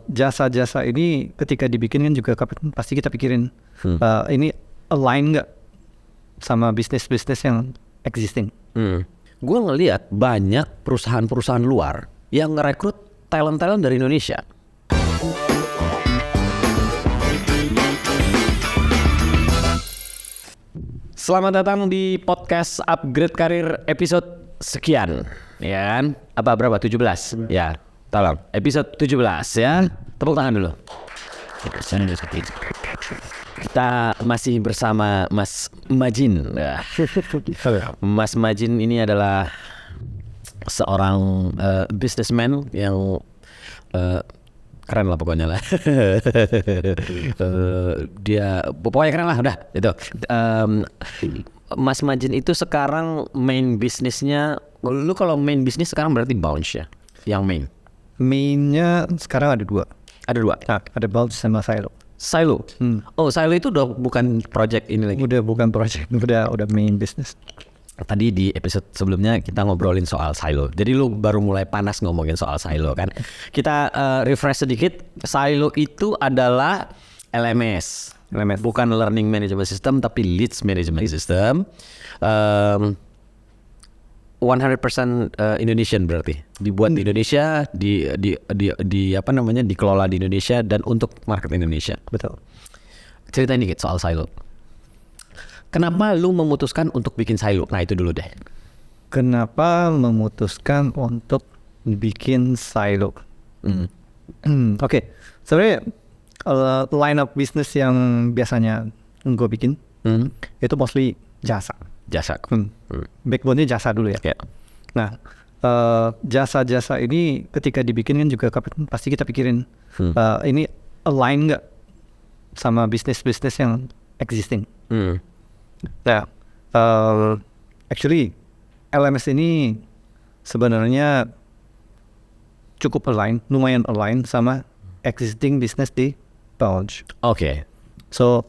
jasa-jasa ini ketika dibikin kan juga pasti kita pikirin ini align nggak sama bisnis-bisnis yang existing. Gue ngelihat banyak perusahaan-perusahaan luar yang ngerekrut talent-talent dari Indonesia. Selamat datang di podcast Upgrade Karir episode sekian, ya kan? Apa berapa? 17? Ya, tolong. Episode 17 ya. Tepuk tangan dulu. Kita masih bersama Mas Majin. Mas Majin ini adalah seorang businessman yang keren lah pokoknya lah. Dia pokoknya keren lah udah itu. Mas Majin itu sekarang main bisnisnya, lu kalau main bisnis sekarang berarti Bounce ya, yang Mainnya sekarang ada dua. Nah, ada Bounce sama Silo. Oh, Silo itu udah bukan project ini lagi. Udah bukan project, udah main business. Tadi di episode sebelumnya kita ngobrolin soal Silo. Jadi lu baru mulai panas ngomongin soal Silo kan. Kita refresh sedikit. Silo itu adalah LMS. Bukan Learning Management System tapi Leads Management System. 100% Indonesian berarti. Dibuat di Indonesia, di apa namanya, dikelola di Indonesia dan untuk market Indonesia. Betul. Ceritain dikit soal Silo. Kenapa lu memutuskan untuk bikin Silo? Nah itu dulu deh. Kenapa memutuskan untuk bikin Silo? Oke. Sebenarnya line of business yang biasanya gue bikin itu mostly jasa. Backbone-nya jasa dulu ya. Nah, jasa-jasa ini ketika dibikin kan juga pasti kita pikirin ini align nggak sama bisnis-bisnis yang existing. Nah, actually LMS ini sebenarnya cukup lumayan align sama existing business di Bounce. Oke. So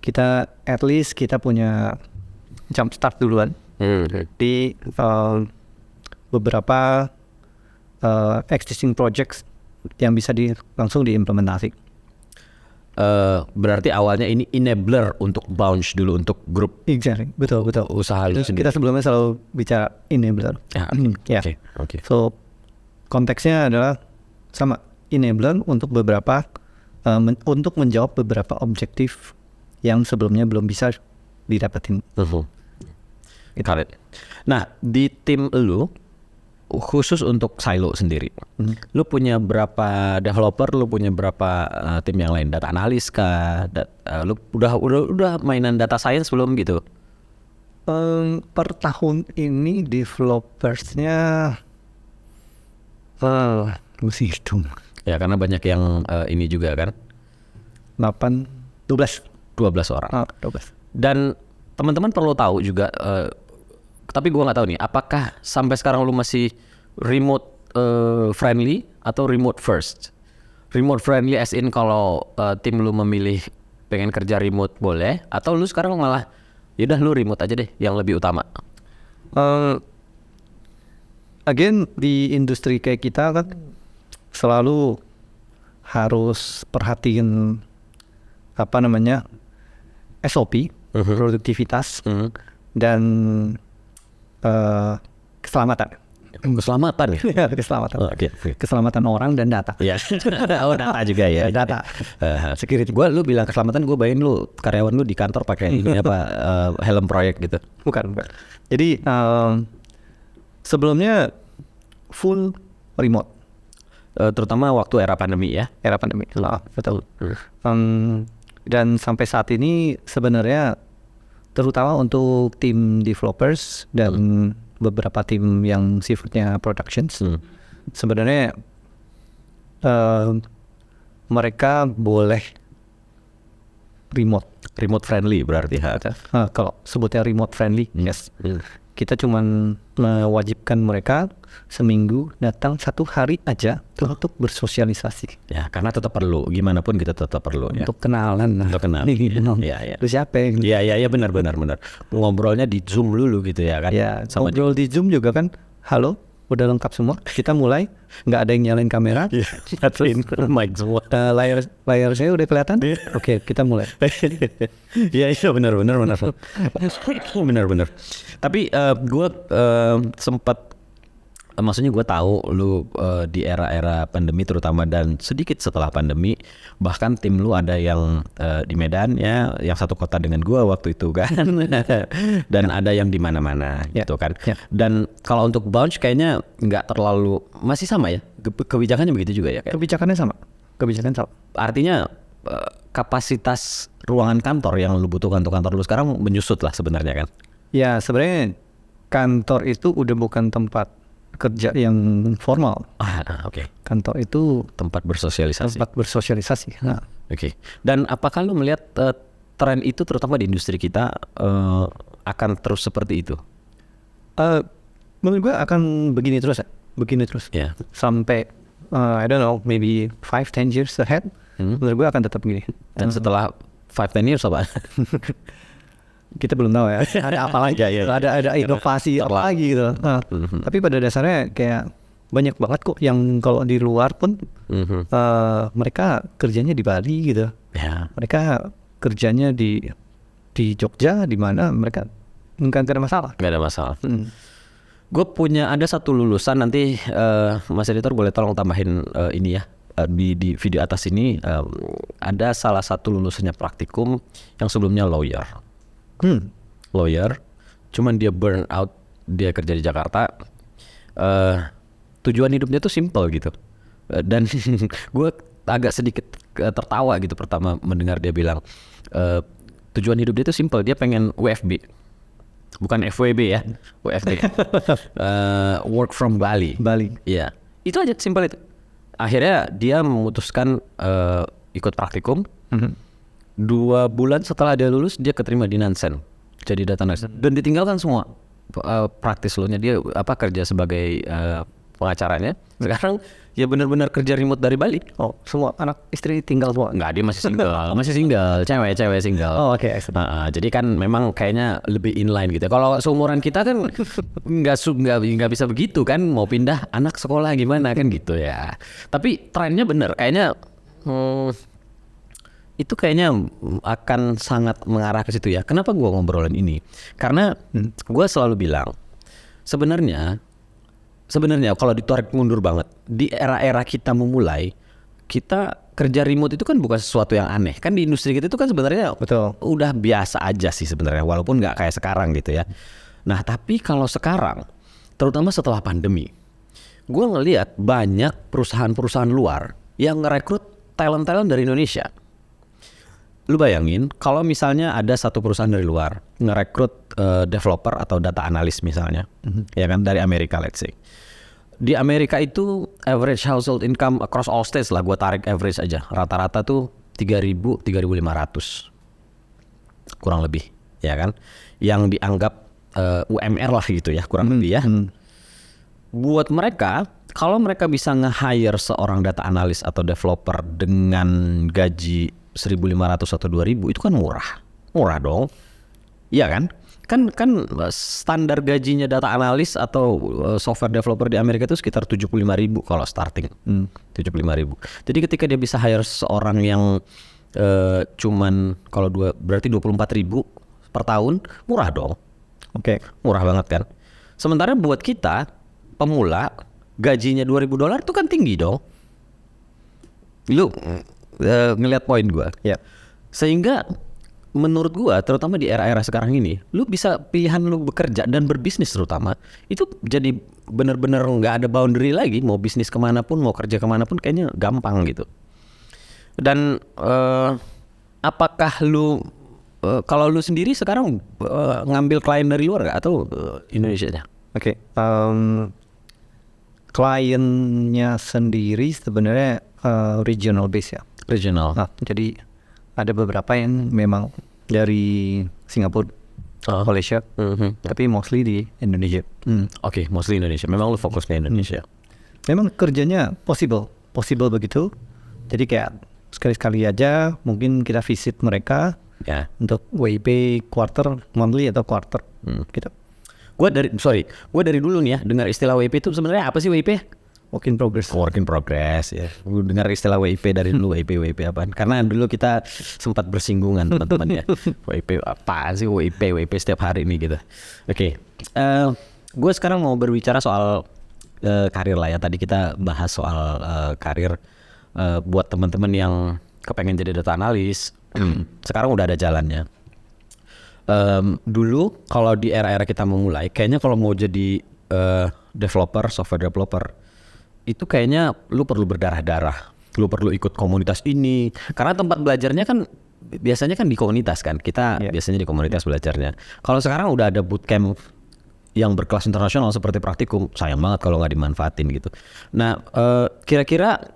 kita at least kita punya jump start duluan di beberapa existing projects yang bisa langsung diimplementasi. Berarti awalnya ini enabler untuk Bounce dulu, untuk grup. Exactly, betul. Usaha lu sendiri. Kita sebelumnya selalu bicara enabler. Oke. So konteksnya adalah sama enabler untuk beberapa untuk menjawab beberapa objektif yang sebelumnya belum bisa didapetin. Got it. Nah di tim lu khusus untuk Silo sendiri, lu punya berapa developer, lu punya berapa tim yang lain, data analis kah? Lu udah mainan data science belum gitu? Per tahun ini developersnya mesti hitung. Ya karena banyak yang ini juga kan. 12 orang. 12. Dan teman-teman perlu tahu juga, tapi gue nggak tahu nih, apakah sampai sekarang lu masih remote friendly atau remote first? Remote friendly as in kalau tim lu memilih pengen kerja remote boleh, atau lu sekarang malah yaudah lu remote aja deh yang lebih utama? Again di industri kayak kita kan selalu harus perhatiin SOP, produktivitas dan keselamatan. Keselamatan ya? Keselamatan. Okay. Keselamatan orang dan data. Iya. Oh data juga ya. Data. Security. Lu bilang keselamatan, gue bayangin lu karyawan lu di kantor pakai ini helm proyek gitu. Bukan. Jadi sebelumnya full remote. Terutama waktu era pandemi ya. Era pandemi. Betul. Dan sampai saat ini sebenarnya terutama untuk tim developers dan beberapa tim yang sifatnya productions, sebenarnya mereka boleh remote friendly berarti. Kalau sebutnya remote friendly, yes. Kita cuman mewajibkan mereka seminggu datang 1 hari aja untuk bersosialisasi. Ya, karena tetap perlu, gimana pun kita tetap perlu untuk kenalan. Untuk kenal. Iya. Lu siapa? Iya, benar. Ngobrolnya di Zoom dulu gitu ya kan. Ya, ngobrol di Zoom juga kan. Halo, udah lengkap semua. Kita mulai, nggak ada yang nyalain kamera. Matiin mic semua. Layar saya udah kelihatan. Oke, kita mulai. Iya benar. Benar. Tapi gue sempat maksudnya gue tahu lu di era-era pandemi terutama dan sedikit setelah pandemi bahkan tim lu ada yang di Medan ya, yang satu kota dengan gue waktu itu kan, dan ada yang di mana-mana gitu kan. Dan kalau untuk Bounce kayaknya nggak terlalu, masih sama ya kebijakannya begitu juga ya? Kebijakannya sama. Artinya kapasitas ruangan kantor yang lu butuhkan untuk kantor lu sekarang menyusut lah sebenarnya kan? Ya sebenarnya kantor itu udah bukan tempat kerja yang formal. Oke. Kantor itu tempat bersosialisasi. Nah. Oke. Dan apakah lu melihat tren itu terutama di industri kita akan terus seperti itu? Menurut gue akan begini terus. Yeah. Sampai I don't know, maybe 5-10 years ahead. Menurut gue akan tetap begini. Dan setelah 5-10 years apa? Kita belum tahu ya. Ada apa lagi? Ada inovasi apa lagi gitu. Tapi pada dasarnya kayak banyak banget kok yang kalau di luar pun mereka kerjanya di Bali gitu. Yeah. Mereka kerjanya di Jogja, di mana mereka nggak ada masalah. Nggak ada masalah. Gue punya ada satu lulusan, nanti Mas Editor boleh tolong tambahin ini ya. Di video atas ini ada salah satu lulusannya praktikum yang sebelumnya lawyer. Lawyer, cuman dia burn out, dia kerja di Jakarta. Tujuan hidupnya tuh simple gitu. Dan gue agak sedikit tertawa gitu pertama mendengar dia bilang tujuan hidup dia tuh simple, dia pengen WFB, bukan FWB ya, WFB. Work from Bali. Iya, itu aja simple itu. Akhirnya dia memutuskan ikut praktikum. 2 bulan setelah dia lulus dia keterima di Nansen jadi data analyst dan ditinggalkan semua praktis lo nya. Dia kerja sebagai pengacaranya. Sekarang ya benar-benar kerja remote dari Bali. Oh, semua anak istri tinggal semua? Nggak, dia masih single, cewek single. Oh, oke. Jadi kan memang kayaknya lebih inline gitu. Kalau seumuran kita kan nggak bisa begitu kan, mau pindah anak sekolah gimana kan gitu ya. Tapi trennya bener kayaknya. Itu kayaknya akan sangat mengarah ke situ ya. Kenapa gue ngobrolin ini? Karena gue selalu bilang sebenarnya kalau ditarik mundur banget di era-era kita memulai, kita kerja remote itu kan bukan sesuatu yang aneh. Kan di industri kita itu kan sebenarnya udah biasa aja sih sebenarnya, walaupun nggak kayak sekarang gitu ya. Nah tapi kalau sekarang, terutama setelah pandemi, gue ngelihat banyak perusahaan-perusahaan luar yang ngerekrut talent-talent dari Indonesia. Lu bayangin kalau misalnya ada satu perusahaan dari luar ngerekrut developer atau data analis misalnya, ya kan, dari Amerika let's say. Di Amerika itu average household income across all states lah, gue tarik average aja, rata-rata tuh 3.500 kurang lebih, ya kan, yang dianggap UMR lah gitu ya, kurang lebih ya. Buat mereka, kalau mereka bisa nge-hire seorang data analis atau developer dengan gaji 1.500 atau 2.000, itu kan murah dong, iya kan? Kan standar gajinya data analis atau software developer di Amerika itu sekitar 75.000 kalau starting, 75.000. Jadi ketika dia bisa hire seorang yang cuman kalau berarti 24.000 per tahun, murah dong. Oke. Murah banget kan. Sementara buat kita pemula gajinya $2.000 itu kan tinggi dong. Lu ngelihat poin gue, ya. Sehingga menurut gue, terutama di era-era sekarang ini, lu bisa pilihan lu bekerja dan berbisnis terutama itu jadi benar-benar nggak ada boundary lagi. Mau bisnis kemanapun, mau kerja kemanapun, kayaknya gampang gitu. Dan apakah lu kalau lu sendiri sekarang ngambil klien dari luar nggak atau Indonesia-nya? Oke. Kliennya sendiri sebenarnya regional base ya. Regional. Nah, jadi ada beberapa yang memang dari Singapura, Malaysia, tapi mostly di Indonesia. Oke, mostly Indonesia. Memang lu fokus ke Indonesia. Memang kerjanya possible begitu. Jadi kayak sekali-sekali aja mungkin kita visit mereka untuk WIP quarter, monthly atau quarter gitu. Gue dari dulu nih ya dengar istilah WIP itu sebenarnya apa sih WIP? Work in progress. Work in progress ya. Gue dengar istilah WIP dari dulu WIP apaan? Karena dulu kita sempat bersinggungan teman-teman ya. WIP apa sih WIP setiap hari nih gitu. Oke. Gue sekarang mau berbicara soal karir lah ya. Tadi kita bahas soal karir buat teman-teman yang kepengen jadi data analis. Sekarang udah ada jalannya. Dulu kalau di era-era kita memulai, kayaknya kalau mau jadi software developer, itu kayaknya lu perlu berdarah-darah, lu perlu ikut komunitas ini, karena tempat belajarnya kan biasanya kan di komunitas kan, kita biasanya di komunitas belajarnya. Kalau sekarang udah ada bootcamp yang berkelas internasional seperti praktikum, sayang banget kalau nggak dimanfaatin gitu. Nah, kira-kira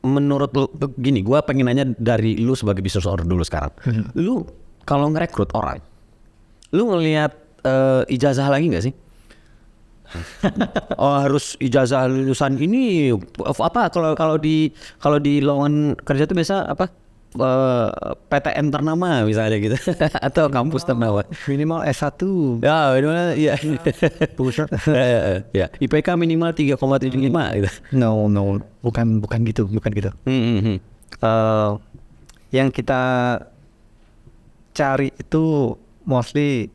menurut lu, gini, gue pengen nanya dari lu sebagai business owner dulu sekarang, lu kalau ngerekrut orang, lu ngelihat ijazah lagi nggak sih? Oh harus ijazah lulusan ini apa kalau di lowongan kerja itu biasa apa PTN ternama misalnya gitu atau kampus ternama Minimal S1. ya minimal ya pusat ya IPK minimal 3,75 gitu. No, bukan gitu. Yang kita cari itu mostly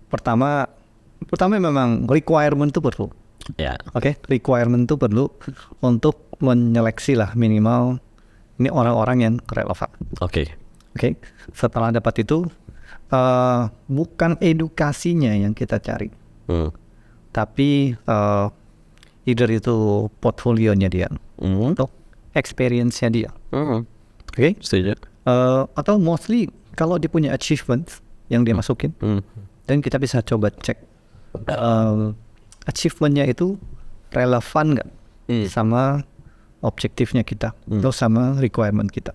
pertama memang requirement itu perlu. Ya. Oke, requirement itu perlu untuk menyeleksi lah minimal ini orang-orang yang relevan. Oke. Setelah dapat itu bukan edukasinya yang kita cari, tapi either itu portfolionya dia, atau experience-nya dia. Oke. Setuju. Atau mostly kalau dia punya achievement yang dia masukin, dan kita bisa coba cek achievementnya itu relevan nggak sama objektifnya kita atau sama requirement kita.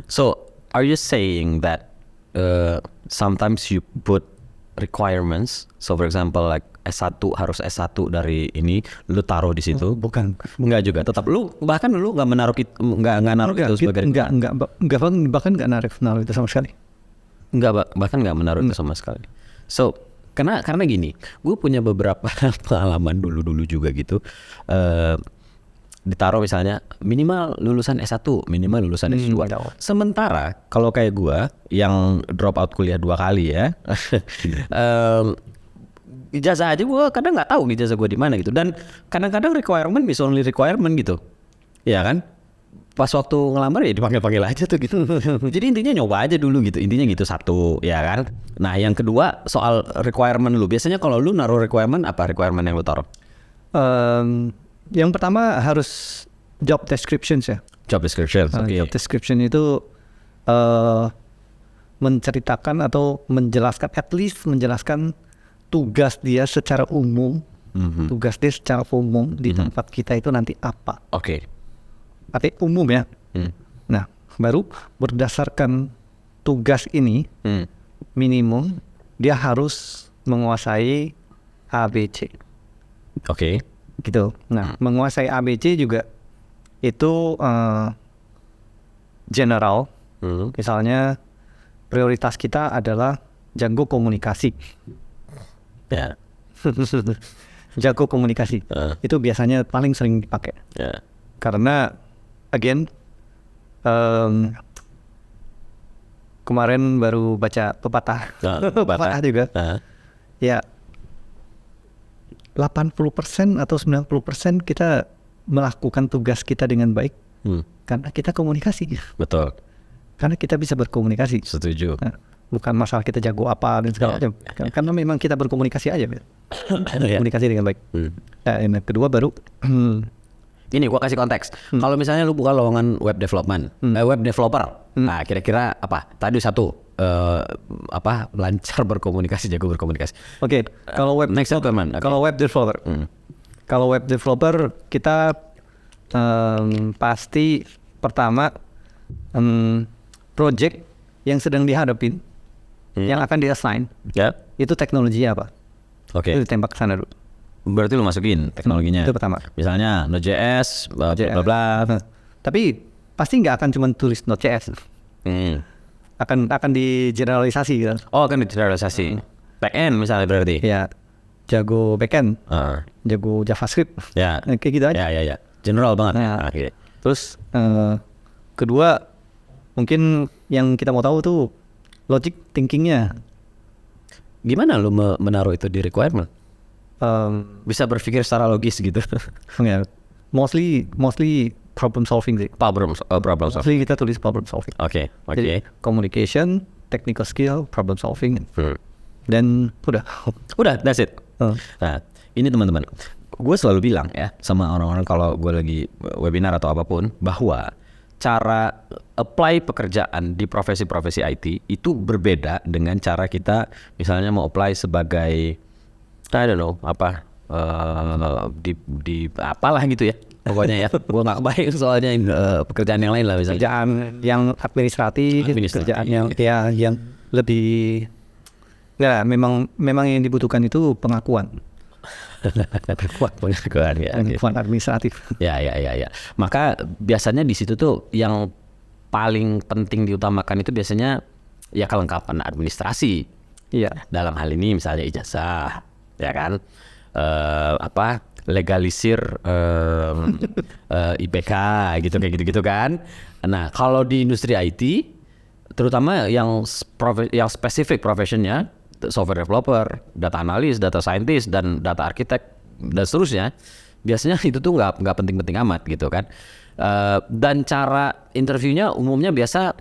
So are you saying that sometimes you put requirements, so for example like S1 harus S1 dari ini lu taruh di situ? Bukan. Enggak juga, tetap lu bahkan lu nggak menaruh nggak naruh itu sebagai bahkan nggak naruh itu sama sekali. Bahkan nggak menaruh itu sama sekali. So karena gini, gue punya beberapa pengalaman dulu juga gitu. Ditaruh misalnya minimal lulusan S1, minimal lulusan S2. Sementara kalau kayak gue yang drop out kuliah 2 kali ya, ijazah aja gue kadang nggak tahu ijazah gue di mana gitu. Dan kadang-kadang requirement is only requirement gitu, ya kan? Pas waktu ngelamar ya dipanggil aja tuh gitu. Jadi intinya nyoba aja dulu gitu. Intinya gitu satu, ya kan? Nah yang kedua soal requirement lu. Biasanya kalau lu naruh requirement, apa requirement yang lu taruh? Yang pertama harus job descriptions ya. Job description. Job description itu menceritakan atau menjelaskan, at least menjelaskan tugas dia secara umum. Tugas dia secara umum di tempat kita itu nanti apa. Tapi umum ya. Nah, baru berdasarkan tugas ini minimum dia harus menguasai ABC. Gitu. Nah, menguasai ABC juga itu general. Misalnya prioritas kita adalah jago komunikasi. Ya. Jago komunikasi. Itu biasanya paling sering dipakai. Karena again, kemarin baru baca pepatah juga. Ya, 80% atau 90% kita melakukan tugas kita dengan baik karena kita komunikasi. Betul. Karena kita bisa berkomunikasi. Setuju. Nah, bukan masalah kita jago apa dan segala macam. Karena memang kita berkomunikasi aja. Komunikasi dengan baik. Nah, yang kedua baru ini gua kasih konteks. Kalau misalnya lu buka lowongan web development, web developer. Nah, kira-kira apa? Tadi satu lancar berkomunikasi, jago berkomunikasi. Kalau web next development. Kalau web developer. Kalau web developer kita pasti pertama project yang sedang dihadapin, yang akan di-assign. Itu teknologinya apa? Itu ditembak ke sana dulu. Berarti lu masukin teknologinya. Itu pertama. Misalnya Node.js, bla bla bla. Tapi pasti nggak akan cuma tulis Node.js. Akan digeneralisasi gitu. Oh, akan digeneralisasi. Back end misalnya berarti. Ya, jago backend, jago JavaScript, Ya. kayak gitu aja. Ya. General banget. Nah, Oke. Terus kedua mungkin yang kita mau tahu tuh logic thinkingnya. Gimana lu menaruh itu di requirement? Bisa berpikir secara logis gitu. Ya, mostly problem solving sih. problem solving. Mostly kita tulis problem solving. Oke. Jadi communication, technical skill, problem solving, dan udah. Udah, that's it. Nah, ini teman-teman, gue selalu bilang ya sama orang-orang kalau gue lagi webinar atau apapun, bahwa cara apply pekerjaan di profesi-profesi IT itu berbeda dengan cara kita misalnya mau apply sebagai I don't know apa di apalah gitu ya. Pokoknya ya, gue nggak kebayang soalnya pekerjaan yang lain lah misalnya. Kerjaan yang administratif. Kerjaan yang lebih nggak, memang yang dibutuhkan itu pengakuan. Pengakuan ya. Pengakuan administratif. Ya. Maka biasanya di situ tuh yang paling penting diutamakan itu biasanya ya kelengkapan administrasi. Iya. Dalam hal ini misalnya ijazah, ya kan? Legalisir IPK gitu kayak gitu kan. Nah, kalau di industri IT terutama yang spesifik profesionnya, software developer, data analis, data scientist, dan data architect dan seterusnya, biasanya itu tuh nggak penting-penting amat gitu kan. Dan cara interviewnya umumnya biasa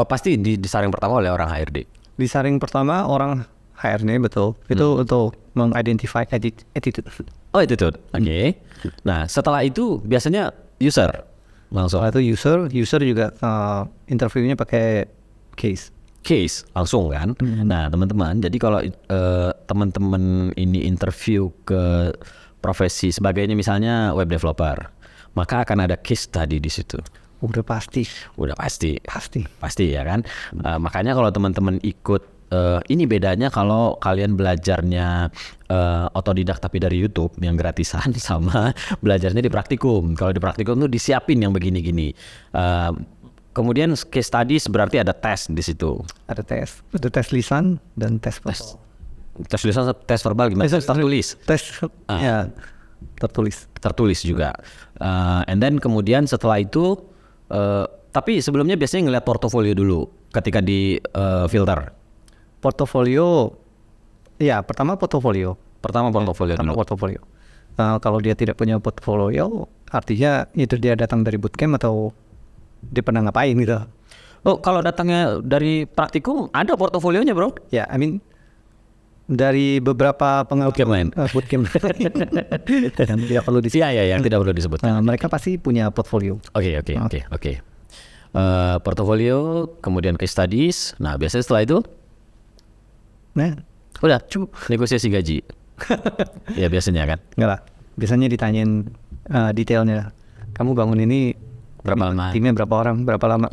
pasti disaring pertama oleh orang HRD. Disaring pertama orang HRD, betul. Itu untuk mengidentify attitude. Oh, attitude. Oke. Nah, setelah itu biasanya user langsung. Setelah itu user juga interviewnya pakai case langsung kan. Nah, teman-teman, jadi kalau teman-teman ini interview ke profesi sebagainya misalnya web developer, maka akan ada case tadi di situ. Udah pasti ya kan. Makanya kalau teman-teman ikut ini bedanya kalau kalian belajarnya otodidak tapi dari YouTube yang gratisan sama belajarnya di praktikum. Kalau di praktikum tuh disiapin yang begini-gini. Kemudian case studies berarti ada tes di situ. Ada tes lisan dan tes verbal. Tes lisan, tes verbal gimana? Tertulis. Ya, tertulis juga. And then kemudian setelah itu, tapi sebelumnya biasanya ngeliat portofolio dulu ketika di filter. Portofolio, ya pertama portofolio dulu. Kalau dia tidak punya portofolio, artinya itu dia datang dari bootcamp atau dia pernah ngapain gitu. Oh, kalau datangnya dari praktikum ada portofolionya bro? Ya, dari beberapa pengalaman bootcamp yang tidak perlu disebut. Yang tidak perlu disebut. Mereka pasti punya portfolio. Oke. Portofolio, kemudian case studies. Nah, biasanya setelah itu, udah negosiasi gaji. Ya biasanya kan. Enggak lah. Biasanya ditanyain detailnya. Kamu bangun ini berapa lama? Timnya berapa orang? Berapa lama?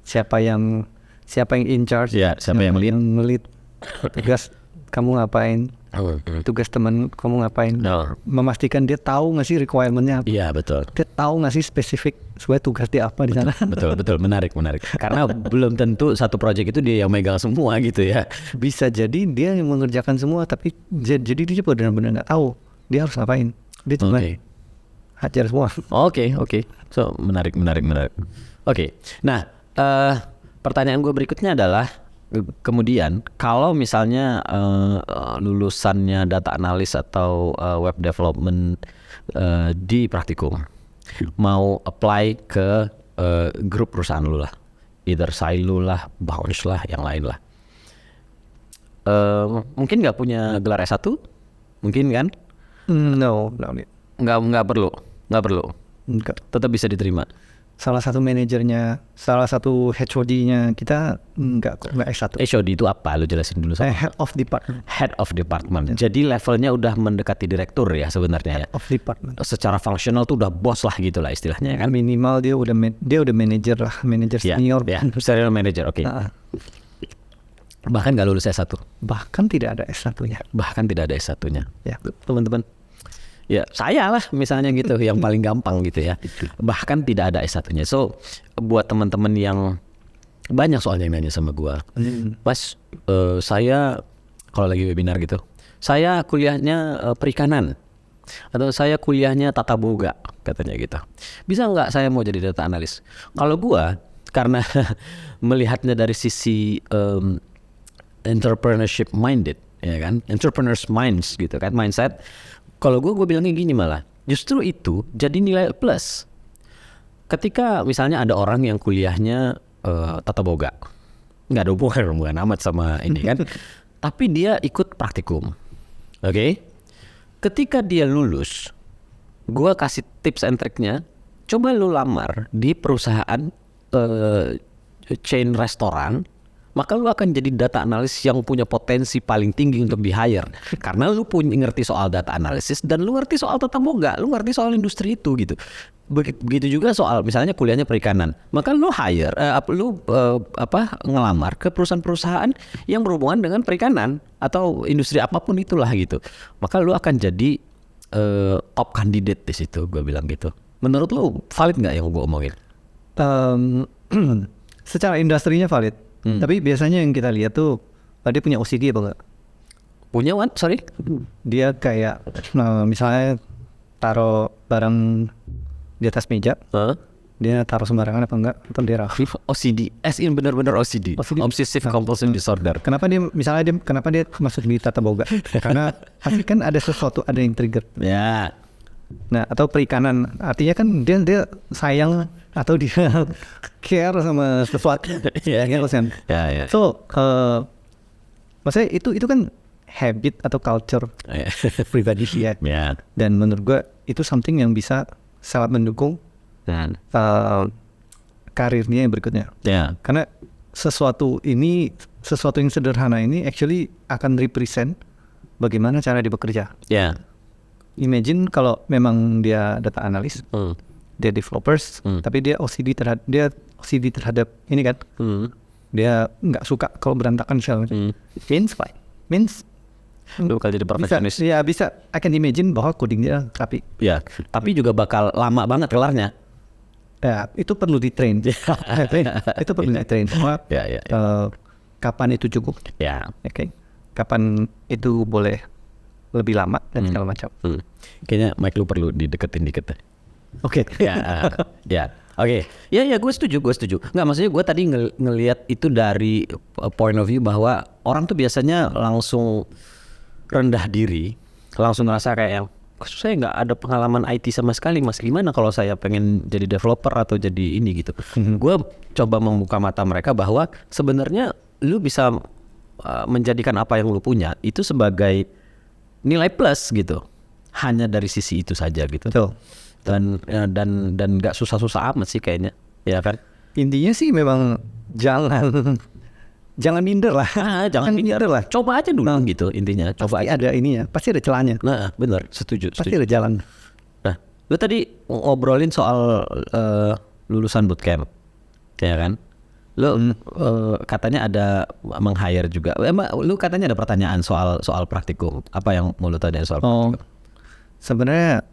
Siapa yang in charge? Ya, siapa yang lead? Tugas kamu ngapain? Tugas teman kamu ngapain? Memastikan dia tahu nggak sih requirement-nya apa? Iya, betul. Dia tahu nggak sih spesifik sesuai tugas dia apa di sana? Betul. Menarik. Karena belum tentu satu project itu dia yang megang semua gitu ya. Bisa jadi dia yang mengerjakan semua, tapi jadi dia benar-benar nggak tahu dia harus ngapain. Dia cuma hajar semua. Oke. So menarik. Oke. Nah, pertanyaan gue berikutnya adalah, kemudian kalau misalnya lulusannya data analis atau web development di praktikum mau apply ke grup perusahaan lu lah, either Silo lah, Bounce lah, yang lain lah, mungkin nggak punya gelar S1, mungkin kan? No. Nggak perlu. Enggak. Tetap bisa diterima. Salah satu manajernya, salah satu HOD-nya kita enggak S1. HOD itu apa? Lu jelasin dulu. Head of department. Head of department. Jadi levelnya udah mendekati direktur ya sebenarnya. Head of department. Secara fungsional tuh udah bos lah gitulah istilahnya kan. Minimal dia udah manajer lah, manajer senior. Ya, senior manager, oke. Bahkan nggak lulus S1. Bahkan tidak ada S1-nya. Ya, teman-teman. Ya, saya lah misalnya gitu yang paling gampang gitu ya. Bahkan tidak ada S1-nya. So, buat teman-teman yang banyak soalnya yang nanya sama gua, Mas, saya kalau lagi webinar gitu, saya kuliahnya perikanan atau saya kuliahnya tata boga katanya gitu. Bisa nggak saya mau jadi data analis? Kalau gua karena melihatnya dari sisi entrepreneurship minded, ya kan, entrepreneurs minds gitu kan, mindset. Kalau gue bilangnya gini malah, justru itu jadi nilai plus. Ketika misalnya ada orang yang kuliahnya tata boga, nggak ada hubungan amat sama ini kan, tapi dia ikut praktikum, oke? Ketika dia lulus, gue kasih tips and triknya, coba lu lamar di perusahaan chain restoran, maka lu akan jadi data analis yang punya potensi paling tinggi untuk di hire karena lu punya ngerti soal data analysis dan lu ngerti soal tata boga, lu ngerti soal industri itu gitu. Begitu juga soal misalnya kuliahnya perikanan, maka lu hire ngelamar ke perusahaan-perusahaan yang berhubungan dengan perikanan atau industri apapun itulah gitu, maka lu akan jadi top candidate di situ, gue bilang gitu. Menurut lu valid nggak yang gue omongin? Secara industrinya valid. Tapi biasanya yang kita lihat tuh dia punya OCD apa enggak? Punya what? Sorry? Dia kayak misalnya taruh barang di atas meja, dia taruh sembarangan apa enggak? Atau dia rapi? OCD, as in benar-benar OCD. Obsessive compulsive disorder. Kenapa dia masuk di tata boga? Karena pasti kan ada sesuatu, ada yang trigger. Ya. Nah, atau perikanan, artinya kan dia sayang atau dia care sama sesuatu. Ya, kan? Ya. So, maksudnya itu kan habit atau culture pribadi ya. Ya. Dan menurut gue itu something yang bisa sangat mendukung karirnya yang berikutnya. Ya. Karena sesuatu yang sederhana ini actually akan represent bagaimana cara dia bekerja. Ya. Imagine kalau memang dia data analis, dia developers, tapi dia OCD terhadap ini kan, dia nggak suka kalau berantakan shell. Means lu bakal jadi perfectionist. Bisa. I can imagine bahwa codingnya rapi. Ya, tapi juga bakal lama banget kelarnya. Ya, itu perlu di-train. Itu perlu di-train. Ya. Kapan itu cukup? Ya. Oke. Kapan itu boleh lebih lama dan segala macam. Kayaknya mic lu perlu dideketin dikit deh. Oke. Ya. Oke. Ya, gue setuju. Nggak, maksudnya gue tadi ngelihat itu dari point of view bahwa orang tuh biasanya langsung rendah diri, langsung ngerasa kayak yang, saya nggak ada pengalaman IT sama sekali, Mas. Gimana kalau saya pengen jadi developer atau jadi ini gitu? Gue coba membuka mata mereka bahwa sebenarnya lu bisa menjadikan apa yang lu punya itu sebagai nilai plus gitu, hanya dari sisi itu saja gitu. Betul. Dan nggak susah-susah amat sih kayaknya, ya kan? Intinya sih memang jangan minder lah. Jangan minder lah. Coba aja dulu gitu intinya. Coba pasti aja. Ada ininya, pasti ada celahnya. Nah, benar, setuju. Pasti ada jalan. Nah, lu tadi ngobrolin soal lulusan bootcamp, ya kan? Lu katanya ada meng-hire juga. Emang lu katanya ada pertanyaan soal praktikum. Apa yang mau lu tanya soal praktikum? Sebenarnya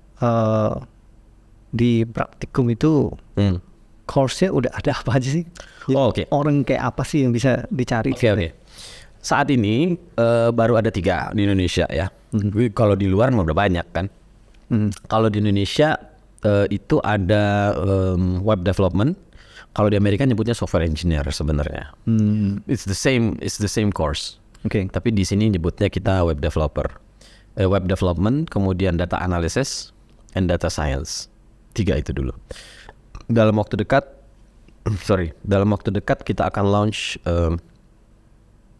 di praktikum itu course-nya udah ada apa aja sih? Oke. Orang kayak apa sih yang bisa dicari? Oke. Saat ini baru ada 3 di Indonesia ya. Kalau di luar udah banyak kan. Kalau di Indonesia itu ada web development. Kalau di Amerika nyebutnya software engineer sebenarnya. It's the same course. Oke. Tapi di sini nyebutnya kita web developer. Web development, kemudian data analysis, and data science. 3 itu dulu. Dalam waktu dekat kita akan launch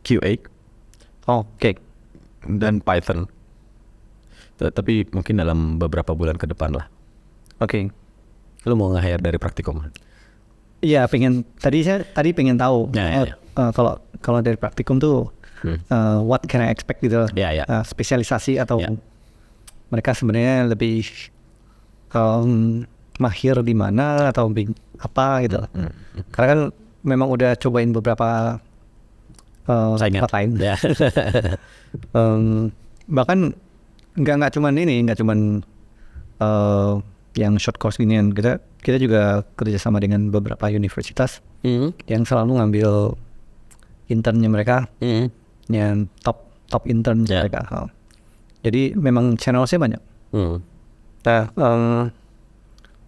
QA. Oke. Dan Python. Tapi mungkin dalam beberapa bulan ke depan lah. Oke. Lu mau nge-hire dari praktikum? Iya, tadi pengen tahu. Ya. Kalau dari praktikum tuh what can I expect gitu. Ya. Spesialisasi atau mereka sebenarnya lebih mahir di mana atau apa gitu. Karena kan memang udah cobain beberapa tempat lain. Ya. Bahkan nggak cuman yang short course ginian. Kita juga kerjasama dengan beberapa universitas yang selalu ngambil internnya mereka, yang top intern mereka. Jadi memang channelsnya banyak. Nah,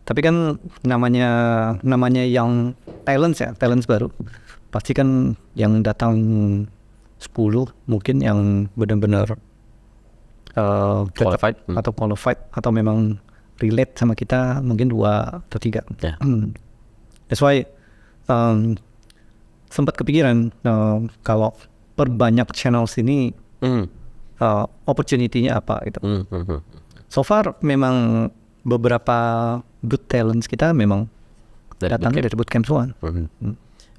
tapi kan namanya yang talents baru, pasti kan yang datang 10 mungkin yang benar-benar Qualified. atau qualified atau memang relate sama kita mungkin 2 atau 3. Yeah. That's why sempat kepikiran kalau perbanyak channels ini opportunity-nya apa gitu. So far memang beberapa good talents kita memang datangnya dari bootcamp semua.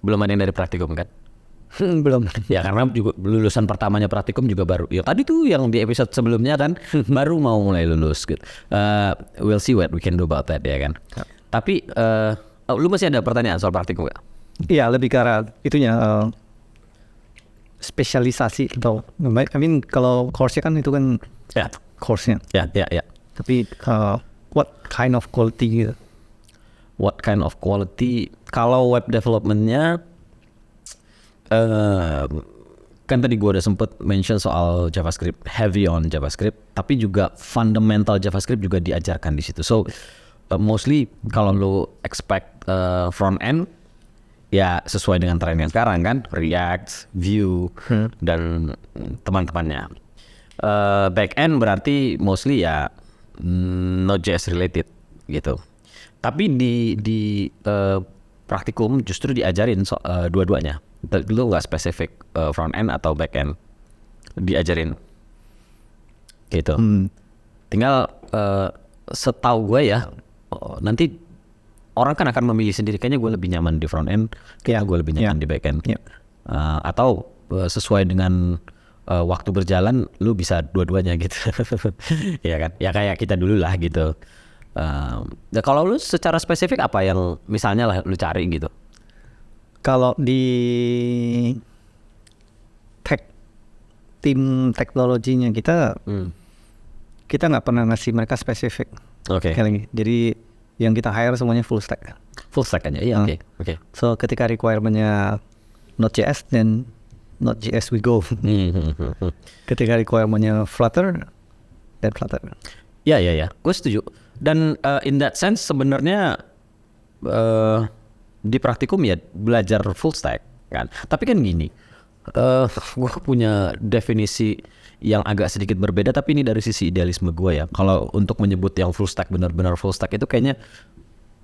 Belum ada yang dari praktikum kan? Belum. Ya karena juga lulusan pertamanya praktikum juga baru. Ya tadi tuh yang di episode sebelumnya kan baru mau mulai lulus gitu. We'll see what we can do about that ya kan. Tapi lu masih ada pertanyaan soal praktikum gak? Iya, lebih ke arah itunya spesialisasi atau I mean kalau course-nya kan itu kan course-nya. Ya. Tapi what kind of quality gitu? What kind of quality? Kalau web development-nya kan tadi gue udah sempet mention soal JavaScript, heavy on JavaScript, tapi juga fundamental JavaScript juga diajarkan di situ. So mostly kalau lo expect front end ya sesuai dengan tren yang sekarang kan, React, Vue dan teman-temannya. Back end berarti mostly ya Node.js related gitu. Tapi di praktikum justru diajarin dua-duanya. Lu nggak spesifik front end atau back end, diajarin gitu. Tinggal setahu gue ya nanti orang kan akan memilih sendiri, kayaknya gue lebih nyaman di front end, kayaknya gue lebih nyaman di back end. Atau sesuai dengan waktu berjalan lu bisa dua-duanya gitu. Ya kan, ya kayak kita dulu lah gitu. Kalau lu secara spesifik apa yang misalnya lah lu cari gitu? Kalau di tim teknologinya kita nggak pernah ngasih mereka spesifik. Oke. Jadi yang kita hire semuanya full stack. Full stack aja, iya. Oke. So ketika requirement-nya Node.js, then Node.js we go. Ketika requirement-nya Flutter, then Flutter. Ya, gue setuju. Dan in that sense sebenarnya di praktikum ya belajar full stack kan. Tapi kan gini, gue punya definisi yang agak sedikit berbeda, tapi ini dari sisi idealisme gue ya. Kalau untuk menyebut yang full stack, benar-benar full stack itu kayaknya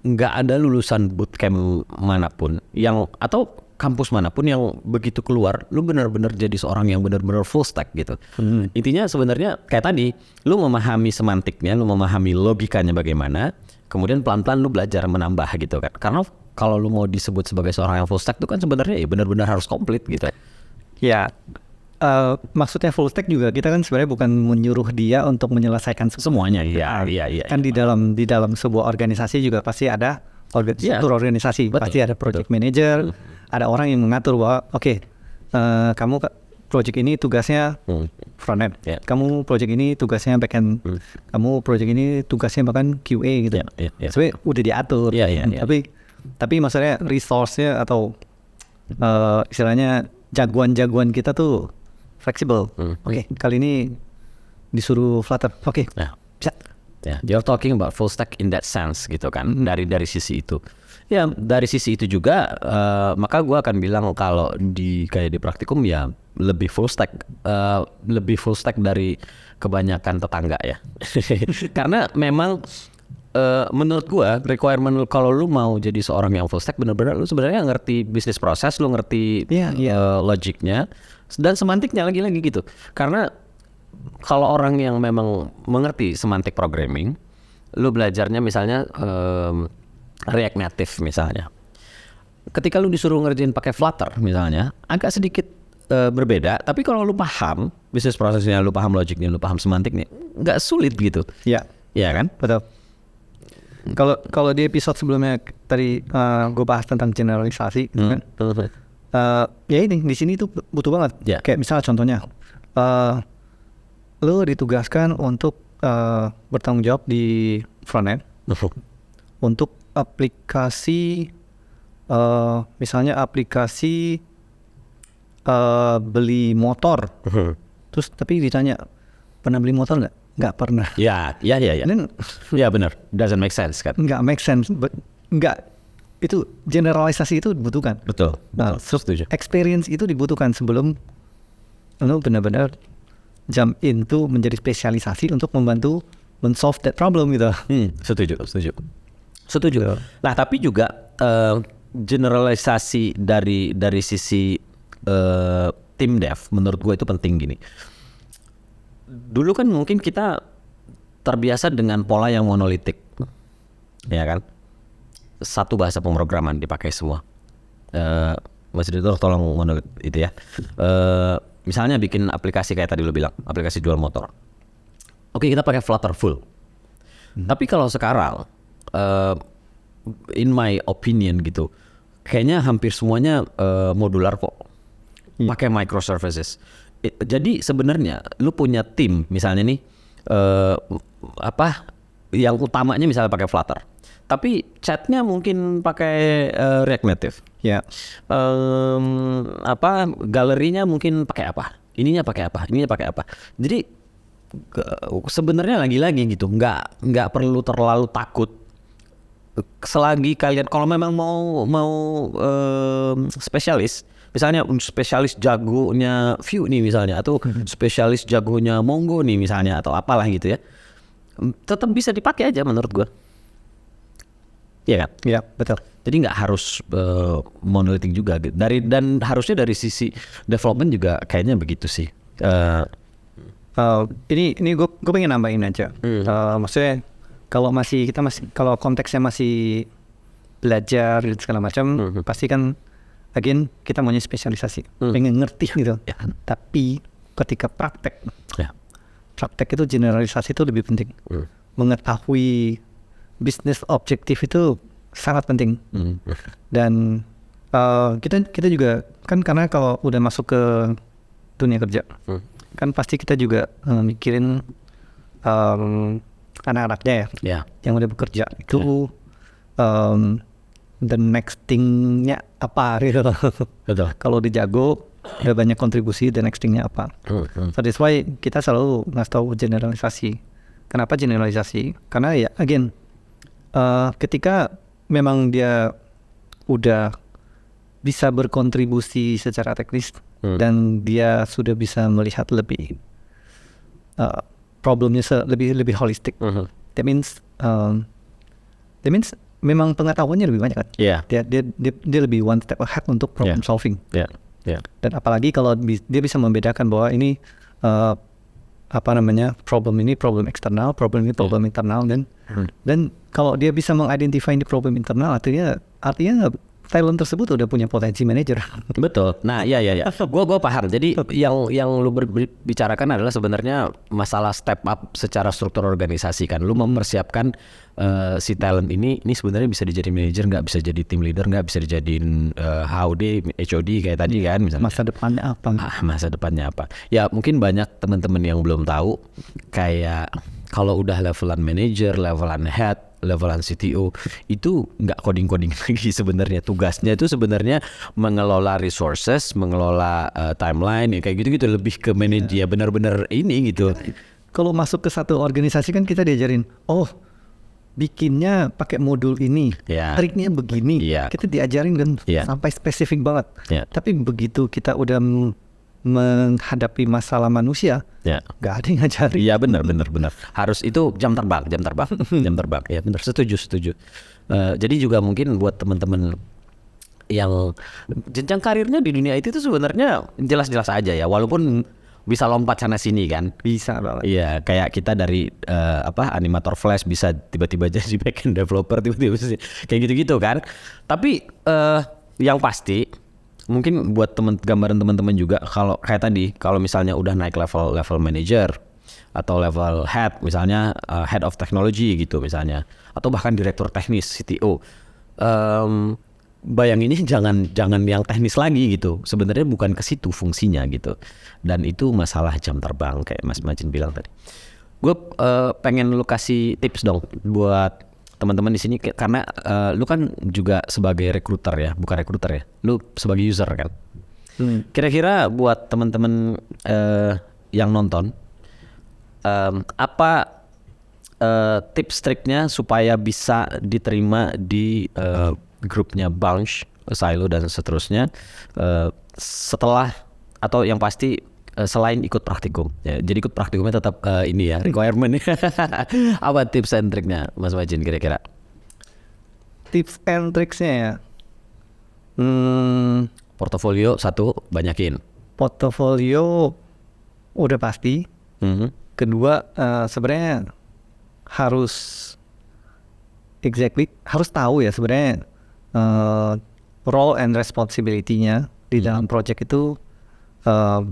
nggak ada lulusan bootcamp manapun yang atau kampus manapun yang begitu keluar lu benar-benar jadi seorang yang benar-benar full stack gitu. Intinya sebenarnya kayak tadi, lu memahami semantiknya, lu memahami logikanya bagaimana, kemudian pelan-pelan lu belajar menambah gitu kan. Karena kalau lu mau disebut sebagai seorang yang full stack itu kan sebenarnya ya benar-benar harus komplit gitu. Ya, maksudnya full stack juga kita kan sebenarnya bukan menyuruh dia untuk menyelesaikan semuanya. Iya. Kan di dalam sebuah organisasi juga pasti ada struktur organisasi. Betul, pasti ada project manager, ada orang yang mengatur bahwa kamu project ini tugasnya front end, kamu project ini tugasnya back end, kamu project ini tugasnya bahkan QA gitu. Sebenarnya udah diatur. Tapi maksudnya resource-nya atau istilahnya jagoan-jagoan kita tuh fleksibel. Kali ini disuruh Flutter. Bisa. You're talking about full stack in that sense gitu kan. Dari sisi itu. Ya, dari sisi itu juga maka gue akan bilang kalau kayak di praktikum ya lebih full stack dari kebanyakan tetangga ya. Karena memang menurut gua requirement lu kalau lu mau jadi seorang yang full stack benar-benar lu sebenarnya ngerti bisnis proses, lu ngerti logiknya dan semantiknya lagi-lagi gitu. Karena kalau orang yang memang mengerti semantik programming, lu belajarnya misalnya React Native misalnya. Ketika lu disuruh ngerjain pakai Flutter misalnya, agak sedikit berbeda, tapi kalau lu paham bisnis prosesnya, lu paham logiknya, lu paham semantiknya, nggak sulit gitu. Iya kan? Betul. Kalau di episode sebelumnya tadi gue bahas tentang generalisasi, kan? Ya ini di sini tuh butuh banget. Kayak misalnya contohnya, lo ditugaskan untuk bertanggung jawab di front end, untuk aplikasi misalnya aplikasi beli motor. Terus tapi ditanya pernah beli motor nggak pernah. Ya. Dan Ya benar, doesn't make sense kan. nggak make sense, nggak, itu generalisasi itu dibutuhkan. Betul. Nah, Setuju. experience itu dibutuhkan sebelum lo benar-benar jump into menjadi spesialisasi untuk membantu men-solve that problem gitu. Setuju. Nah, tapi juga generalisasi dari sisi tim dev menurut gue itu penting gini. Dulu kan mungkin kita terbiasa dengan pola yang monolitik, ya kan? Satu bahasa pemrograman dipakai semua. Mas Editor tolong monolit itu ya. Misalnya bikin aplikasi kayak tadi lo bilang, aplikasi jual motor. Oke, kita pakai Flutter full. Tapi kalau sekarang, in my opinion gitu, kayaknya hampir semuanya modular kok. Pakai microservices. Jadi sebenarnya lu punya tim misalnya nih yang utamanya misalnya pakai Flutter. Tapi chatnya mungkin pakai React Native. Ya. Galerinya mungkin pakai apa? Ininya pakai apa? Jadi sebenarnya lagi-lagi gitu, nggak perlu terlalu takut. Selagi kalian kalau memang mau spesialis, misalnya spesialis jagonya Vue nih misalnya, atau spesialis jagonya Mongo nih misalnya, atau apalah gitu ya, tetap bisa dipakai aja menurut gua. Iya kan? Iya, betul. Jadi nggak harus monolitik juga. Dan harusnya dari sisi development juga kayaknya begitu sih. Ini gue pengen nambahin aja. Maksudnya kalau kalau konteksnya masih belajar dan segala macam, pasti kan again kita maunya spesialisasi, pengen ngerti gitu. Ya. Tapi ketika praktek itu generalisasi itu lebih penting. Mengetahui bisnis objektif itu sangat penting. Dan kita juga kan, karena kalau udah masuk ke dunia kerja, kan pasti kita juga mikirin anak-anaknya ya, yang udah bekerja itu the next thing-nya apa gitu. Betul. Kalau di Jago udah banyak kontribusi, the next thing-nya apa. So that's why kita selalu ngasih tahu generalisasi. Kenapa generalisasi? Karena ya again, ketika memang dia udah bisa berkontribusi secara teknis dan dia sudah bisa melihat lebih problemnya lebih holistik. That means memang pengetahuannya lebih banyak kan. Yeah. Dia lebih one step ahead untuk problem solving. Yeah. Dan apalagi kalau dia bisa membedakan bahwa ini problem ini problem eksternal, problem ini problem internal, dan kalau dia bisa mengidentify ini problem internal, artinya talent tersebut udah punya potensi manajer. Betul. Nah, ya. Gua paham. Jadi yang lu bicarakan adalah sebenarnya masalah step up secara struktur organisasi kan. Lu mempersiapkan si talent ini sebenarnya bisa dijadiin manajer, nggak bisa jadi team leader, nggak bisa dijadiin HOD kayak tadi kan misalnya. Masa depannya apa? Masa depannya apa? Ya mungkin banyak teman-teman yang belum tahu, kayak kalau udah levelan manager, levelan head, levelan CTO itu nggak coding lagi sebenarnya. Tugasnya itu sebenarnya mengelola resources, mengelola timeline ya, kayak gitu lebih ke manage ya, benar-benar ini gitu. Kalau masuk ke satu organisasi kan kita diajarin, bikinnya pakai modul ini, triknya begini, kita diajarin kan sampai spesifik banget. Tapi begitu kita udah menghadapi masalah manusia, nggak ada yang ngajarin. Iya benar. Harus itu jam terbang. Ya benar, setuju. Jadi juga mungkin buat teman-teman yang jenjang karirnya di dunia itu sebenarnya jelas-jelas aja ya, walaupun bisa lompat sana sini kan. Bisa banget. Iya, kayak kita dari animator Flash bisa tiba-tiba jadi backend developer, tiba-tiba kayak gitu-gitu kan. Tapi yang pasti mungkin buat gambaran teman-teman juga, kalau kayak tadi, kalau misalnya udah naik level manager atau level head, misalnya head of technology gitu misalnya, atau bahkan direktur teknis CTO, bayanginnya jangan yang teknis lagi gitu. Sebenarnya bukan ke situ fungsinya gitu. Dan itu masalah jam terbang kayak Mas Majin bilang tadi. Gue pengen lu kasih tips dong buat teman-teman di sini karena lu kan juga sebagai rekruter ya, bukan rekruter ya. Lu sebagai user kan. Kira-kira buat teman-teman yang nonton apa tips triknya supaya bisa diterima di grupnya Bunch, Silo dan seterusnya setelah atau yang pasti selain ikut praktikum ya, jadi ikut praktikumnya tetap ini ya requirement. Apa tips and triknya Mas Majin kira-kira? Tips and tricksnya ya, Portofolio satu banyakin. portofolio udah pasti. Kedua sebenarnya harus tahu ya sebenarnya role and responsibility-nya di dalam project itu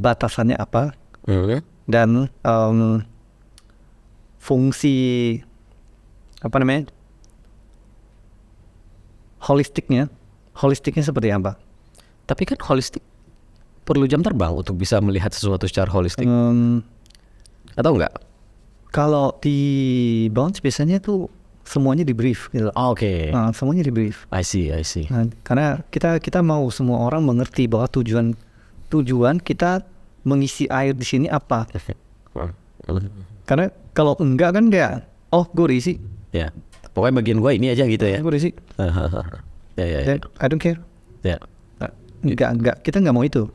batasannya apa, dan fungsi holistiknya seperti apa. Tapi kan holistik perlu jam terbang untuk bisa melihat sesuatu secara holistik, atau enggak? Kalau di Bounce biasanya tuh semuanya di brief gitu. Oke. Semuanya di brief. I see. Nah, karena kita mau semua orang mengerti bahwa tujuan kita mengisi air di sini apa. Karena kalau enggak kan dia, gue isi. Ya. Pokoknya bagian gua ini aja gitu ya. Gue isi. Ya. I don't care. Ya. Enggak, kita nggak mau itu.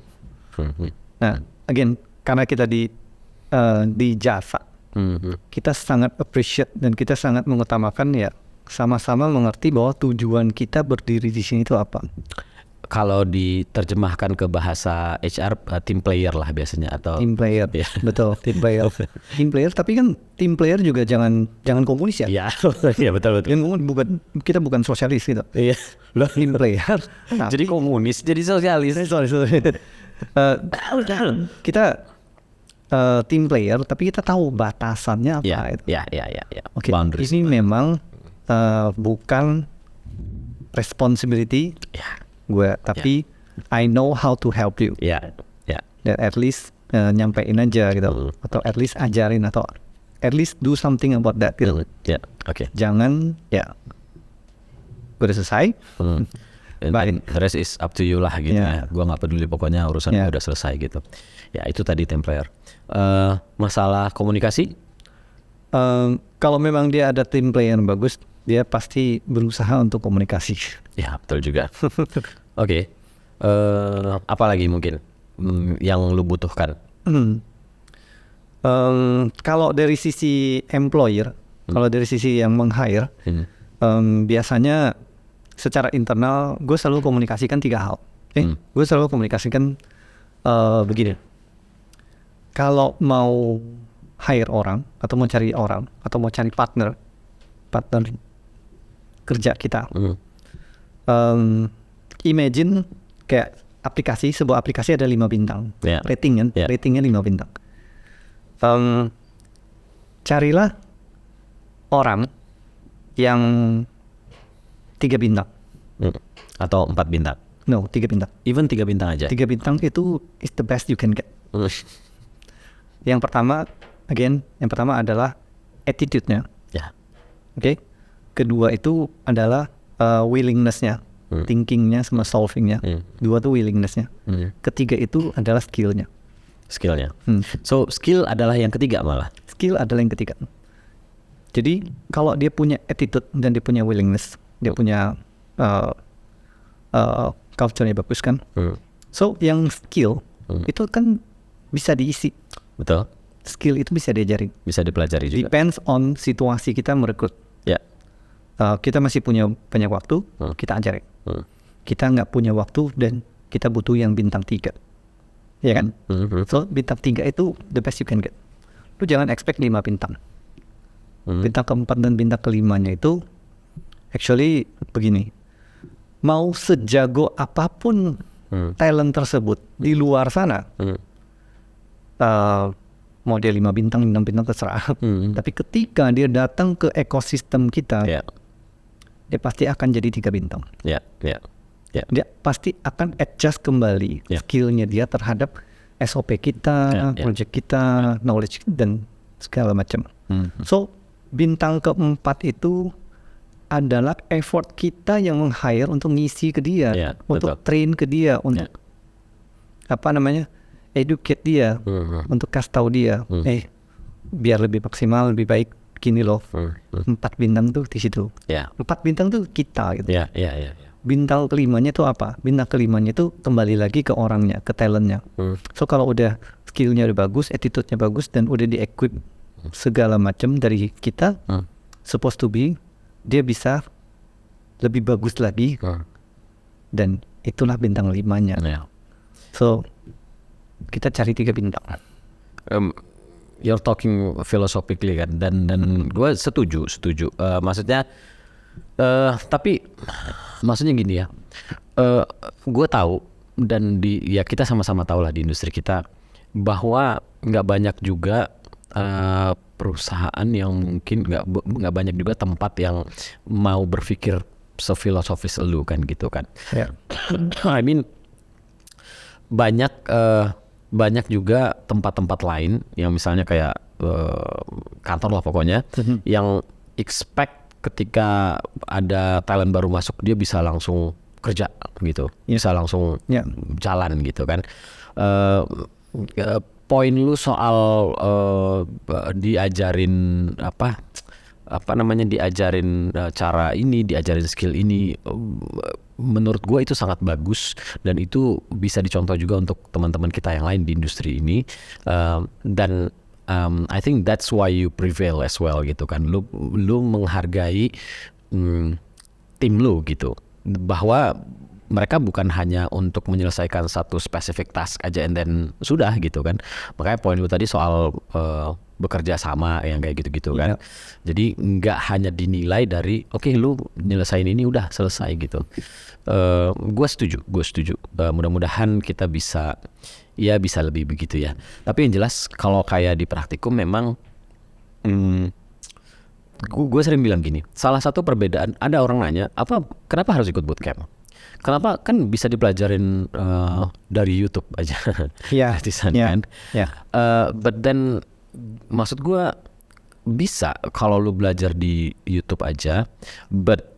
Nah, again, karena kita di jasa, kita sangat appreciate dan kita sangat mengutamakan ya sama-sama mengerti bahwa tujuan kita berdiri di sini itu apa. Kalau diterjemahkan ke bahasa HR, team player lah biasanya atau Team player, ya. Betul, team player. Team player, tapi kan team player juga jangan komunis ya. Iya betul. Kita bukan sosialis gitu. Iya. Team player. Jadi komunis, jadi sosialis. Sorry. Kita team player, tapi kita tahu batasannya apa. Ya. Oke. Boundaries. Ini memang bukan responsibility gue, tapi I know how to help you. Ya. Dan at least nyampein aja gitu, atau at least ajarin, atau at least do something about that gitu. Ya. Oke. Jangan gue udah selesai. And the rest is up to you lah gitu ya. Gua nggak peduli, pokoknya urusan udah selesai gitu. Ya itu tadi team player. Masalah komunikasi? Kalau memang dia ada team player yang bagus, dia pasti berusaha untuk komunikasi. Ya betul juga. Oke. Apa lagi mungkin yang lu butuhkan? Kalau dari sisi employer, kalau dari sisi yang meng-hire, biasanya secara internal gue selalu komunikasikan 3 hal. Gue selalu komunikasikan begini. Kalau mau hire orang, atau mau cari orang, atau mau cari partner kerja kita, imagine kayak sebuah aplikasi ada 5 bintang, ratingnya 5 bintang. Carilah orang yang 3 bintang. Atau 4 bintang? No, 3 bintang. Even 3 bintang aja? 3 bintang itu is the best you can get. Yang pertama adalah attitude-nya. Oke. Kedua itu adalah willingness-nya, thinking-nya sama solving-nya. Dua tuh willingness-nya. Ketiga itu adalah skill-nya. So skill adalah yang ketiga malah? Skill adalah yang ketiga. Jadi kalau dia punya attitude dan dia punya willingness, dia punya culture-nya bagus kan. So yang skill itu kan bisa diisi. Betul. Skill itu bisa diajarin. Bisa dipelajari juga. Depends on situasi kita merekrut. Kita masih punya banyak waktu, kita ajarin. Kita nggak punya waktu dan kita butuh yang bintang 3. Ya kan? So bintang 3 itu the best you can get. Lu jangan expect 5 bintang. Bintang keempat dan bintang kelimanya itu actually begini. Mau sejago apapun talent tersebut di luar sana, mau dia 5 bintang, 6 bintang terserah. Tapi ketika dia datang ke ekosistem kita, dia pasti akan jadi 3 bintang. Dia pasti akan adjust kembali skillnya dia terhadap SOP kita, project kita, knowledge dan segala macam. So bintang keempat itu adalah effort kita yang meng-hire untuk ngisi ke dia, untuk betul. train ke dia, untuk educate dia, untuk kasih tahu dia, biar lebih maksimal, lebih baik. Gini loh, 4 bintang tuh di situ. 4 bintang tuh kita gitu. Bintang kelimanya tuh apa? Bintang kelimanya tuh kembali lagi ke orangnya, ke talentnya. So kalau udah skillnya udah bagus, attitude-nya bagus, dan udah di-equip segala macam dari kita, supposed to be, dia bisa lebih bagus lagi. Dan itulah bintang 5-nya. So kita cari 3 bintang. You're talking philosophically kan, dan gue setuju. Maksudnya, tapi maksudnya gini ya, gue tahu dan kita sama-sama tahu lah di industri kita bahwa nggak banyak juga perusahaan yang mungkin nggak banyak juga tempat yang mau berpikir sefilosofis lu kan gitu kan. I mean banyak juga tempat-tempat lain yang misalnya kayak kantor lah pokoknya, yang expect ketika ada talent baru masuk dia bisa langsung kerja gitu, bisa langsung jalan gitu kan. Poin lu soal diajarin diajarin cara ini, diajarin skill ini, menurut gue itu sangat bagus, dan itu bisa dicontoh juga untuk teman-teman kita yang lain di industri ini, dan I think that's why you prevail as well gitu kan. Lu menghargai tim lu gitu, bahwa mereka bukan hanya untuk menyelesaikan satu specific task aja and then sudah gitu kan. Makanya poin lu tadi soal bekerja sama yang kayak gitu-gitu kan. Jadi nggak hanya dinilai dari lu nyelesain ini udah selesai gitu. Gue setuju. Mudah-mudahan kita bisa lebih begitu ya. Tapi yang jelas kalau kayak di praktikum memang gue sering bilang gini, salah satu perbedaan, ada orang nanya kenapa harus ikut bootcamp? Kenapa? Kan bisa dipelajarin dari YouTube aja. Kan. But then maksud gue bisa kalau lu belajar di YouTube aja, but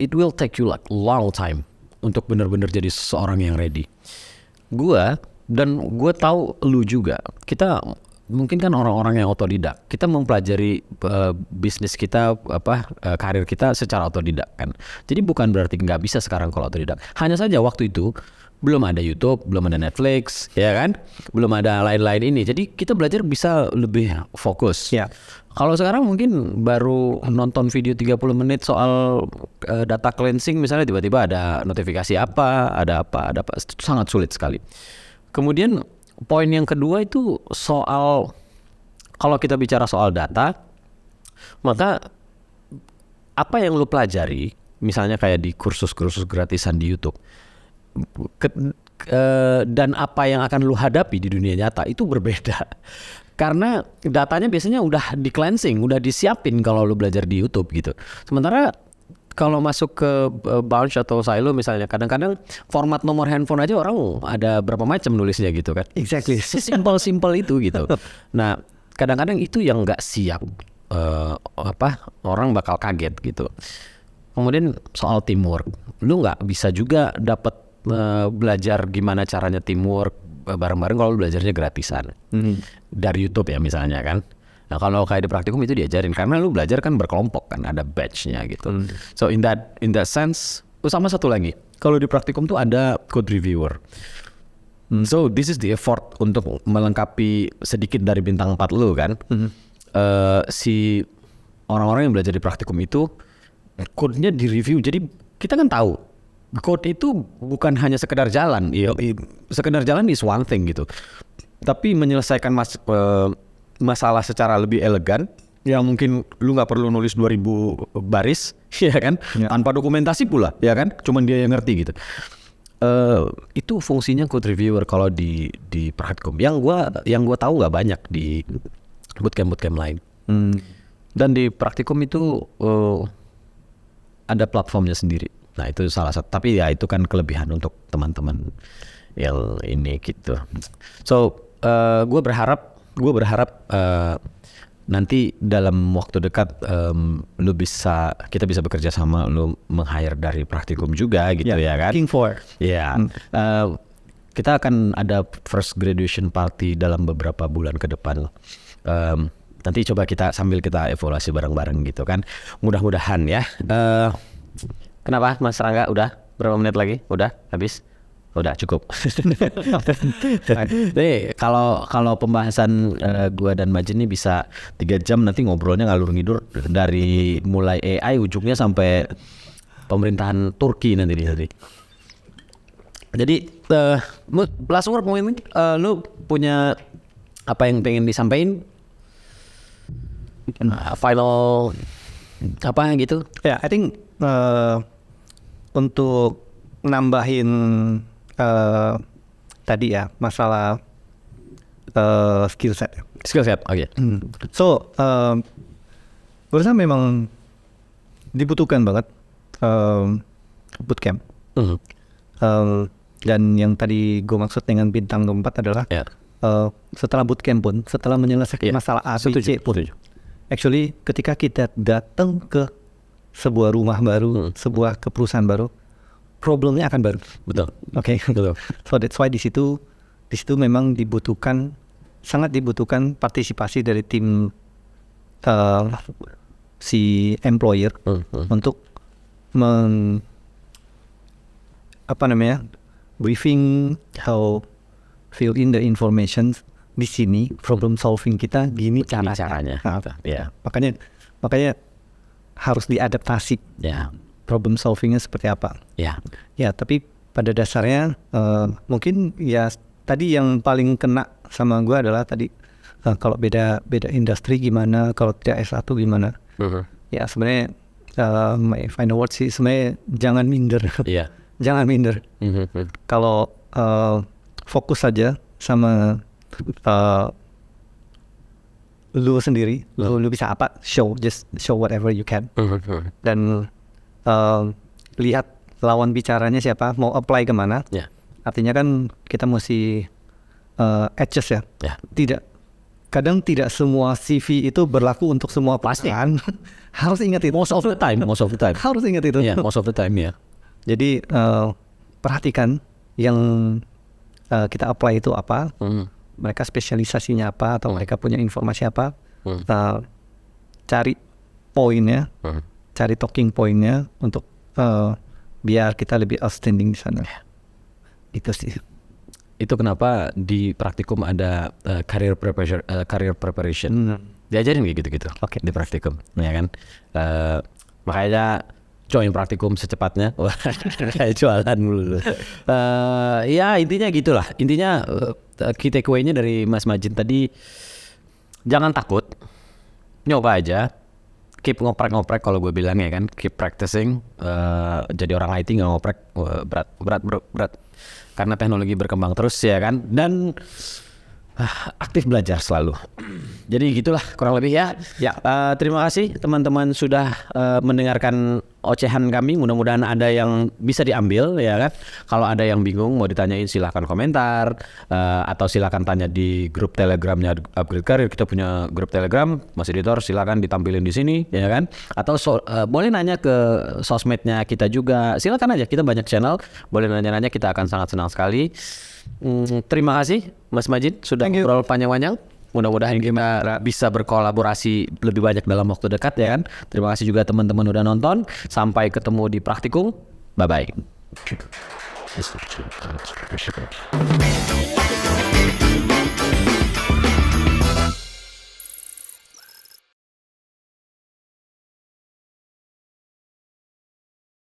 it will take you like long time untuk benar-benar jadi seseorang yang ready. Gue tahu lu juga, kita mungkin kan orang-orang yang otodidak, kita mempelajari bisnis kita, karir kita secara otodidak kan. Jadi bukan berarti nggak bisa sekarang kalau otodidak. Hanya saja waktu itu belum ada YouTube, belum ada Netflix, ya kan, belum ada lain-lain ini. Jadi kita belajar bisa lebih fokus. Kalau sekarang mungkin baru nonton video 30 menit soal data cleansing misalnya, tiba-tiba ada notifikasi ada apa, itu sangat sulit sekali. Kemudian poin yang kedua itu soal, kalau kita bicara soal data, maka apa yang lu pelajari, misalnya kayak di kursus-kursus gratisan di YouTube, dan apa yang akan lu hadapi di dunia nyata itu berbeda. Karena datanya biasanya udah di cleansing, udah disiapin kalau lu belajar di YouTube gitu. Sementara kalau masuk ke Bounce atau Silo misalnya, kadang-kadang format nomor handphone aja orang ada berapa macam nulisnya gitu kan. Exactly. Simple itu gitu. Nah, kadang-kadang itu yang nggak siap, orang bakal kaget gitu. Kemudian soal teamwork, lu nggak bisa juga dapat belajar gimana caranya teamwork bareng-bareng kalau lu belajarnya gratisan dari YouTube ya misalnya kan. Nah kalau kayak di praktikum itu diajarin, karena lu belajar kan berkelompok kan, ada batch-nya gitu. So in that sense, sama satu lagi, kalau di praktikum tuh ada code reviewer. So this is the effort untuk melengkapi sedikit dari bintang 4 lu kan. Si orang-orang yang belajar di praktikum itu code-nya di review. Jadi kita kan tahu code itu bukan hanya sekedar jalan. Sekedar jalan is one thing gitu. Tapi menyelesaikan masalah secara lebih elegan, yang mungkin lu nggak perlu nulis 2000 baris, ya kan, tanpa dokumentasi pula, ya kan, cuman dia yang ngerti gitu. Itu fungsinya code reviewer kalau di praktikum. Yang gua tahu nggak banyak di bootcamp lain. Dan di praktikum itu ada platformnya sendiri. Nah itu salah satu. Tapi ya itu kan kelebihan untuk teman-teman yang ini gitu. So gue berharap nanti dalam waktu dekat kita bisa bekerja sama, lu meng-hire dari praktikum juga gitu ya kan? Looking for. Ya, kita akan ada first graduation party dalam beberapa bulan ke depan. Nanti coba sambil kita evaluasi bareng-bareng gitu kan. Mudah-mudahan ya. Kenapa Mas Rangga? Udah berapa menit lagi? Udah habis? Udah cukup. Nih kalau pembahasan gua dan Majid nih bisa 3 jam, nanti ngobrolnya ngalur ngidur dari mulai AI ujungnya sampai pemerintahan Turki nanti. Jadi langsung ngomongin, lu punya apa yang pengen disampaikan? Final apa gitu? Ya, I think untuk nambahin tadi ya masalah skill set. Oke. So, gue rasa memang dibutuhkan banget bootcamp. Dan yang tadi gue maksud dengan bintang 4 adalah setelah bootcamp pun, setelah menyelesaikan masalah A, B, C pun, actually ketika kita datang ke sebuah rumah baru, sebuah perusahaan baru, problemnya akan baru. Betul. Oke. Betul. So that's why di situ memang sangat dibutuhkan partisipasi dari tim si employer untuk briefing, how fill in the information di sini, problem solving kita gini caranya. Ya. Makanya harus diadaptasi. Ya. Problem solvingnya seperti apa? Ya. Ya, tapi pada dasarnya mungkin ya tadi yang paling kena sama gue adalah tadi kalau beda industri gimana, kalau tidak S1 gimana? Ya sebenarnya my final word sih sebenarnya jangan minder. Iya. Jangan minder. Kalau fokus saja sama lu sendiri, lu bisa apa? Just show whatever you can. Dan lihat lawan bicaranya siapa, mau apply kemana. Artinya kan kita mesti adjust ya. Kadang tidak semua CV itu berlaku untuk semua perusahaan. Harus ingat itu. Most of the time. Harus ingat itu. Most of the time ya. Jadi perhatikan yang kita apply itu apa, mereka spesialisasinya apa, atau mereka punya informasi apa. Cari poinnya, cari talking pointnya untuk biar kita lebih outstanding di sana. Itu sih. Itu kenapa di praktikum ada career preparation. Diajarin kayak gitu-gitu. Di praktikum, ya kan. Makanya join praktikum secepatnya. Kayak jualan dulu. Ya intinya gitulah. Intinya key takeaway-nya dari Mas Majid tadi, jangan takut, nyoba aja. Keep ngoprek kalau gue bilang ya kan, keep practicing. Jadi orang IT nggak ngoprek berat. Karena teknologi berkembang terus ya kan, dan aktif belajar selalu. Jadi gitulah kurang lebih ya. Terima kasih teman-teman sudah mendengarkan ocehan kami. Mudah-mudahan ada yang bisa diambil ya kan. Kalau ada yang bingung mau ditanyain silahkan komentar, atau silahkan tanya di grup Telegramnya Upgrade Career. Kita punya grup Telegram, Mas Editor silahkan ditampilin di sini ya kan. Atau boleh nanya ke sosmednya kita juga. Silakan aja, kita banyak channel. Boleh nanya-nanya, kita akan sangat senang sekali. Terima kasih Mas Majid sudah ngobrol panjang-panjang. Mudah-mudahan kita bisa berkolaborasi lebih banyak dalam waktu dekat ya kan. Terima kasih juga teman-teman udah nonton. Sampai ketemu di praktikum. Bye bye.